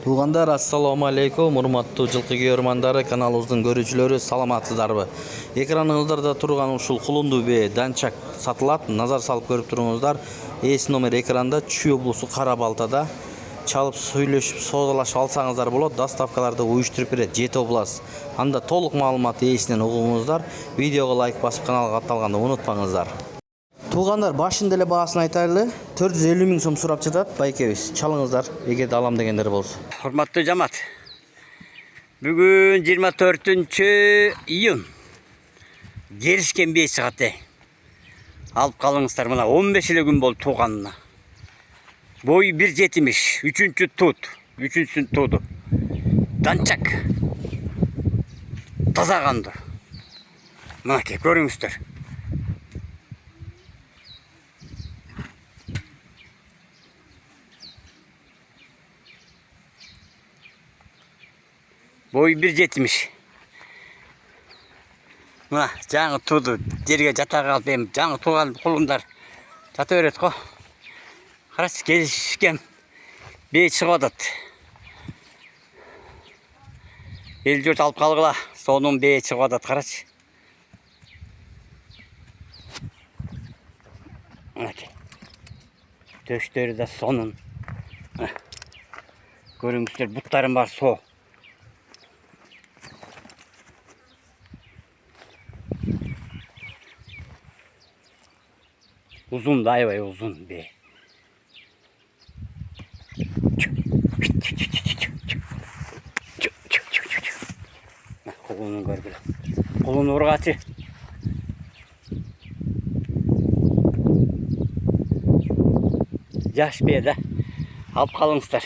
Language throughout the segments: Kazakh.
Туғандар, ассаламу алейкум, урматтуу жылкы көрөрмандары, каналыбыздын көрүүчүлөрү, саламатсыздарбы? Экраныңыздарда турган ушул кулунду бee данчак сатылат. Назар салып көрүп туруңуздар. Эс номер экранда, Чүй облусу Кара Балтада. Чалып сүйлөшүп, соодалашып алсаңыздар болот. Доставкаларды уюштуруп берет Жети облас. Анда толук маалымат ээсинен угуңуздар. Видеого лайк басып каналга катталганды унутпаңыздар. Туғандар, башында эле баасын айтайлы. 450 миң сом сурап жатат байкебиз. Чалыңыздар, эгерде алам дегендер болсо. Урматтуу жамаат. Бүгүн 24-июнь. Келишкен бей чыгат. Алып калыңыздар, мына 15 эле күн болду тууганына. Бою 1.70, 3-чү туут, 3-чүсүн тууду. Данчак. Таза кандуу. Мынакей, көрүңүздөр. Boyu 1.70. Mına жаңы туду жерге жата калып, эми жаңы тууган кулундар жата берет го. Карачы, келишкен бей чыгып атат. Эл журт алып калгыла, сонун бей чыгып атат, карачы. Мынакей. Төштөрү да сонун. Көрүңүздөр, буттарын бар соо. Uzun da aybay uzun be. Kolunu gör bile. Kolunu vurgaçı. Yaş bir de alıp kalыңızдар.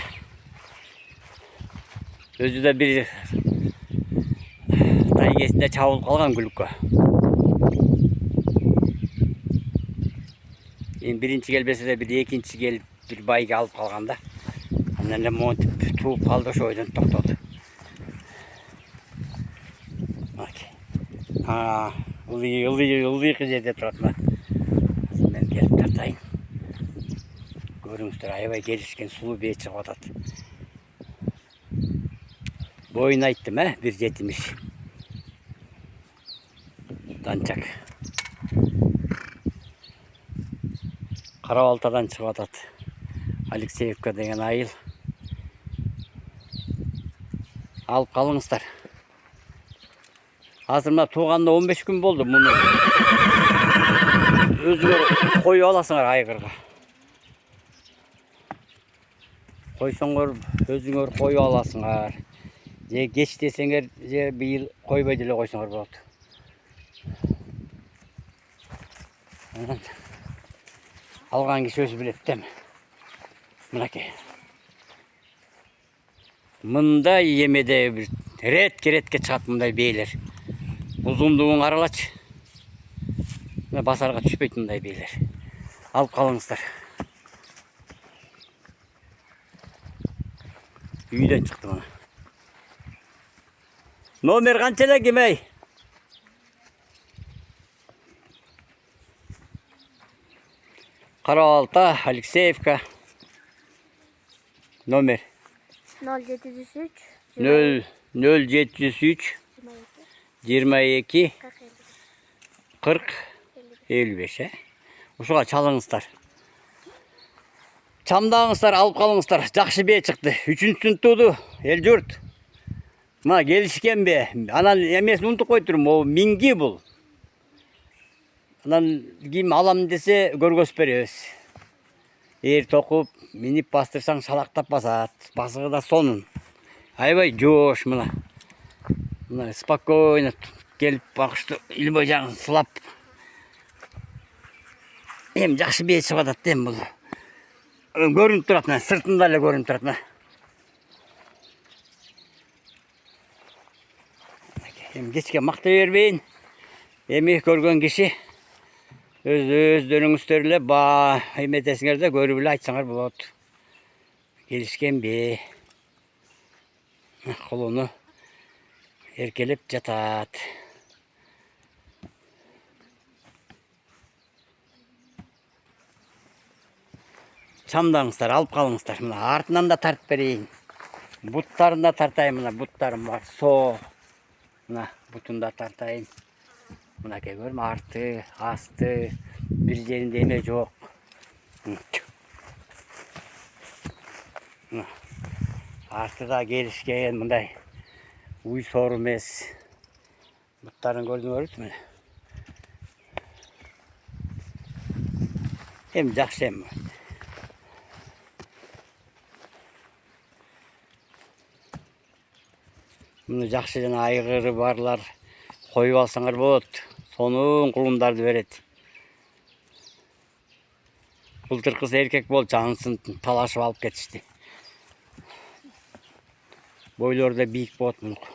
Özü de bir taygesinde çavulup kalgan gülükko. Birinci gelbese de bir ikinci gelip bir bayga alıp kalganda. Ondan da montip tuğup kaldı, şoydan toktadı. Bak. Ha, ılıyı kızıydı turatma. Ben gelip tartayım. Görüngüzdür, ayvay gelişken sulu bir çıkıp atat. Boyun ayttım, 1.70. Dançak. Kara Baltadan çıkıp atat. Alexeyevka degen ayıl. Alıp kalыңızдар. Hazır mına tuğanda 15 gün boldu bunu. Özgür koyu alasыңар айгырга. Койсоңор, өзүңөр koyu alasыңар. Je geç desеңер, je быйыл койбой деле койсоңор болот. Algan kişi özü bilet değil mi? Mınakey. Mında yemede bir retke çıkat mınday beyler. Uzunluğun aralaç. Basarga düşpeyt mınday beyler. Alıp kalыңızдар. Үйden çıktı bana. Nomer kançala kemey? Kara Balta, Alexeyevka. Nomer 0703 0703 22 40 55. Ушуга çalыңыздар. Çamdağыңыздар, alıp kalыңızдар. Жақшы бе çıktı. 3-чүсүн туду. El jurt. Мына келишкен бе. Анан эмесин унутуп койдурум. О минги бул. Анан ким алам десе көргөзүп беребиз. Эгер токуп, минип бастырсаң шалактап басат. Басыгы да сонун. Айбай жош мына. Мына спокойно келип бакыштуу илбой жагын сылап. Эми жакшы бей чыгып атат эми бул. Көрүнүп турат, мына сыртында эле көрүнүп турат мына. Эми кечке мактай бербейин. Эми көргөн киши өздөрүңүздөр эле эметесиңер да көрүп эле айтсаңар болот. Келишкен бе. Колуну эркелеп жатат. Çamdağınızlar alıp kalыңızlar. Артынан да тартып берейин. Буттарын да тартайын, мына буттарым бар. Со. Мына бутун да тартайын. Мынакей көрм, арты, асты, бир жеринде эме жок. Арты да келишкен, мындай уй сор эмес. Буттарын көрдүңөрбү мына. Эми жакшы эми. Мына жакшы жана айгыры барлар коюп алсаңар болот. Сонун кулундарды берет. Былтыркысы эркек болуп жанысын талашып алып кетишти. Бойлору да бийик болот мунуку.